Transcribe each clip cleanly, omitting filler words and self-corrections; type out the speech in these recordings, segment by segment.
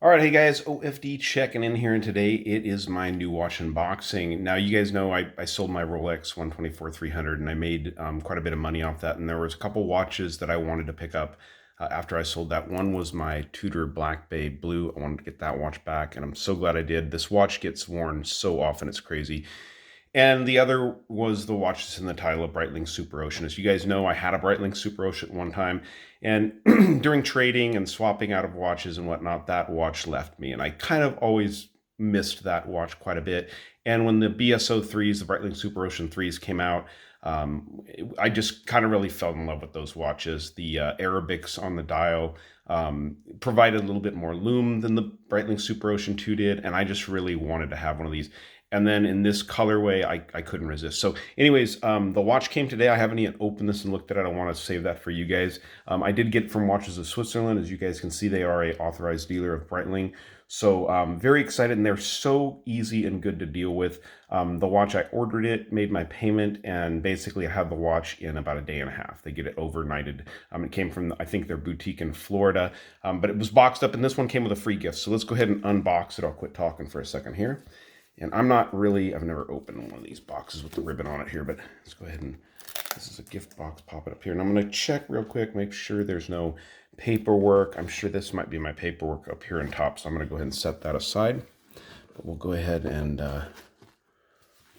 All right, hey guys, OFD checking in here, and today it is my new watch unboxing. Now, you guys know I sold my Rolex 124-300 and I made quite a bit of money off that, and there was a couple watches that I wanted to pick up after I sold that. One was my Tudor Black Bay Blue. I wanted to get that watch back, and I'm so glad I did. This watch gets worn so often, it's crazy. And the other was the watch that's in the title of Breitling SuperOcean. As you guys know, I had a Breitling SuperOcean at one time, and during trading and swapping out of watches and whatnot, that watch left me, and I kind of always missed that watch quite a bit. And when the BSO3s, the Breitling SuperOcean 3s came out, I just kind of really fell in love with those watches. The Arabics on the dial provided a little bit more lume than the Breitling SuperOcean 2 did, and I just really wanted to have one of these. And then in this colorway, I couldn't resist. So anyways, the watch came today. I haven't even opened this and looked at it. I want to save that for you guys. I did get it from Watches of Switzerland. As you guys can see, they are a authorized dealer of Breitling. So very excited, and they're so easy and good to deal with. The watch, I ordered it, made my payment, and basically I have the watch in about a day and a half. They get it overnighted. It came from, I think, their boutique in Florida, but it was boxed up, and this one came with a free gift. So let's go ahead and unbox it. I'll quit talking for a second here. And I've never opened one of these boxes with the ribbon on it here, but let's go ahead and, this is a gift box, pop it up here. And I'm going to check real quick, make sure there's no paperwork. I'm sure this might be my paperwork up here on top, so I'm going to go ahead and set that aside. But we'll go ahead and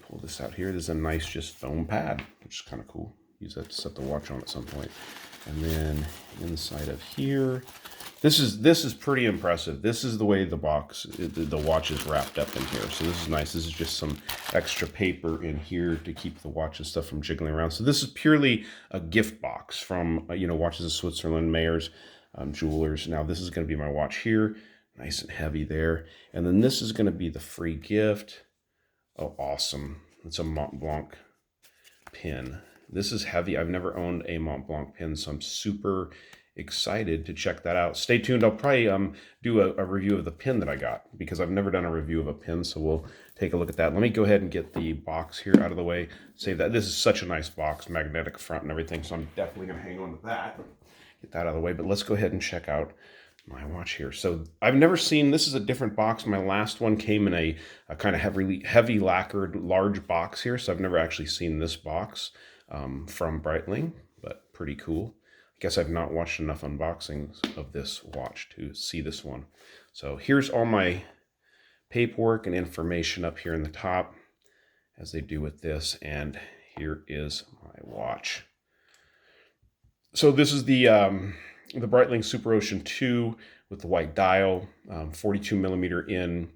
pull this out here. There's a nice just foam pad, which is kind of cool. Use that to set the watch on at some point. And then inside of here, this is pretty impressive. This is the way the watch is wrapped up in here. So this is nice. This is just some extra paper in here to keep the watch and stuff from jiggling around. So this is purely a gift box from Watches of Switzerland, Mayors, Jewelers. Now this is going to be my watch here, nice and heavy there. And then this is going to be the free gift. Oh, awesome! It's a Mont Blanc pin. This is heavy. I've never owned a Mont Blanc pin, so I'm super excited to check that out. Stay tuned. I'll probably do a review of the pin that I got, because I've never done a review of a pin, so we'll take a look at that. Let me go ahead and get the box here out of the way. Save that. This is such a nice box, magnetic front and everything, so I'm definitely going to hang on to that. Get that out of the way, but let's go ahead and check out my watch here. So I've never seen, this is a different box. My last one came in a kind of heavy lacquered large box here, so I've never actually seen this box from Breitling, but pretty cool. I guess I've not watched enough unboxings of this watch to see this one. So here's all my paperwork and information up here in the top, as they do with this, and here is my watch. So this is the Breitling SuperOcean 2 with the white dial, 42 millimeter in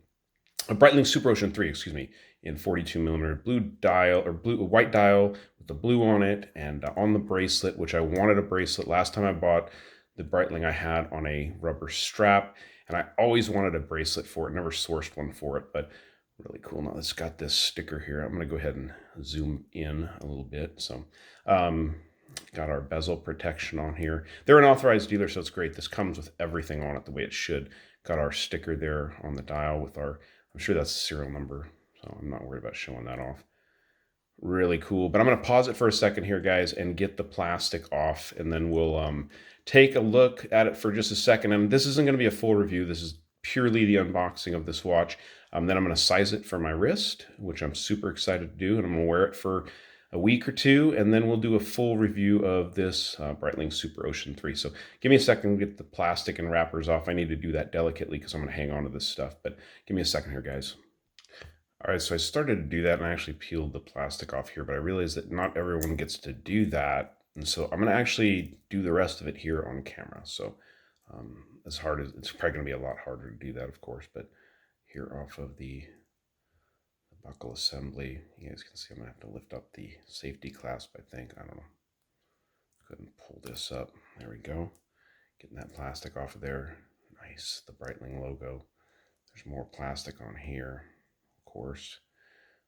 a Breitling SuperOcean 3, excuse me, in 42 millimeter blue dial, or white dial with the blue on it, and on the bracelet, which I wanted a bracelet. Last time I bought the Breitling, I had on a rubber strap, and I always wanted a bracelet for it. Never sourced one for it, but really cool. Now it's got this sticker here. I'm going to go ahead and zoom in a little bit. So, got our bezel protection on here. They're an authorized dealer, so it's great. This comes with everything on it the way it should. Got our sticker there on the dial with our, I'm sure that's the serial number, so I'm not worried about showing that off. Really cool. But I'm going to pause it for a second here, guys, and get the plastic off, and then we'll take a look at it for just a second. And this isn't going to be a full review. This is purely the unboxing of this watch. Then I'm going to size it for my wrist, which I'm super excited to do, and I'm going to wear it for a week or two, and then we'll do a full review of this Breitling SuperOcean 3. So give me a second to get the plastic and wrappers off. I need to do that delicately because I'm going to hang on to this stuff, but give me a second here, guys. All right, so I started to do that, and I actually peeled the plastic off here, but I realized that not everyone gets to do that, and so I'm going to actually do the rest of it here on camera. So as hard as, it's probably going to be a lot harder to do that, of course, but here off of the buckle assembly, you guys can see I'm gonna have to lift up the safety clasp, I think. I don't know. Couldn't pull this up. There we go. Getting that plastic off of there. Nice. The Breitling logo. There's more plastic on here, of course.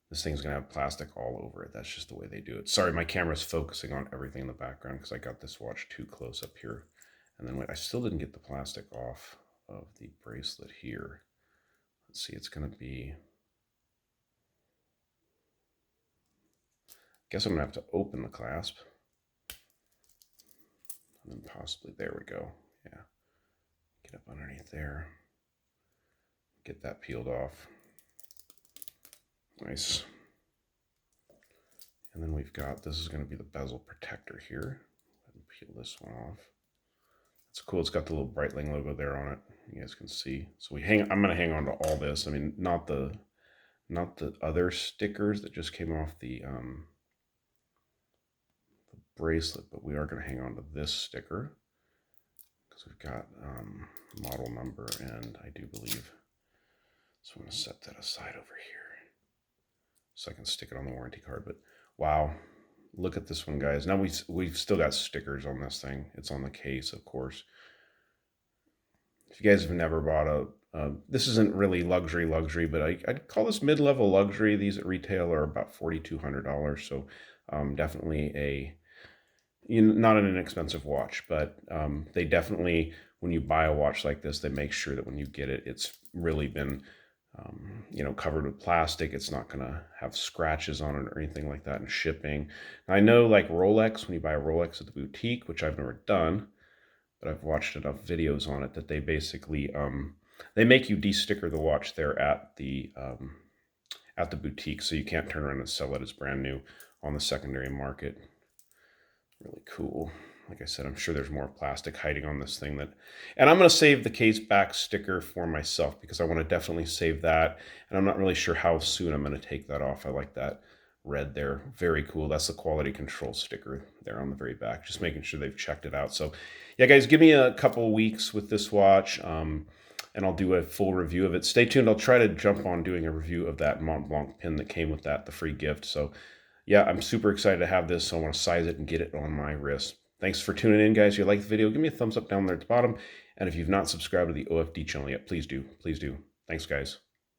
This thing's gonna have plastic all over it. That's just the way they do it. Sorry, my camera's focusing on everything in the background because I got this watch too close up here. And then wait, I still didn't get the plastic off of the bracelet here. Let's see, it's gonna be, guess I'm gonna have to open the clasp. And then possibly, there we go. Yeah. Get up underneath there. get that peeled off. Nice. And then we've got, this is going to be the bezel protector here. Peel this one off. It's cool. It's got the little Breitling logo there on it. You guys can see. So I'm going to hang on to all this. I mean, not the other stickers that just came off the bracelet, but we are going to hang on to this sticker because we've got model number, and I do believe. So I'm going to set that aside over here so I can stick it on the warranty card. But wow, look at this one, guys. Now we've still got stickers on this thing. It's on the case, of course. If you guys have never bought this isn't really luxury, but I'd call this mid-level luxury. These at retail are about $4,200. So definitely not an inexpensive watch, but they definitely, when you buy a watch like this, they make sure that when you get it, it's really been covered with plastic. It's not going to have scratches on it or anything like that in shipping. Now, I know, like Rolex, when you buy a Rolex at the boutique, which I've never done, but I've watched enough videos on it, that they basically they make you de-sticker the watch there at the boutique, so you can't turn around and sell it as brand new on the secondary market. Really cool. Like I said, I'm sure there's more plastic hiding on this thing and I'm going to save the case back sticker for myself because I want to definitely save that. And I'm not really sure how soon I'm going to take that off. I like that red there. Very cool. That's the quality control sticker there on the very back. Just making sure they've checked it out. So yeah, guys, give me a couple weeks with this watch. And I'll do a full review of it. Stay tuned. I'll try to jump on doing a review of that Mont Blanc pin that came with that, the free gift. So yeah, I'm super excited to have this. So I want to size it and get it on my wrist. Thanks for tuning in, guys. If you like the video, give me a thumbs up down there at the bottom. And if you've not subscribed to the OFD channel yet, please do. Please do. Thanks, guys.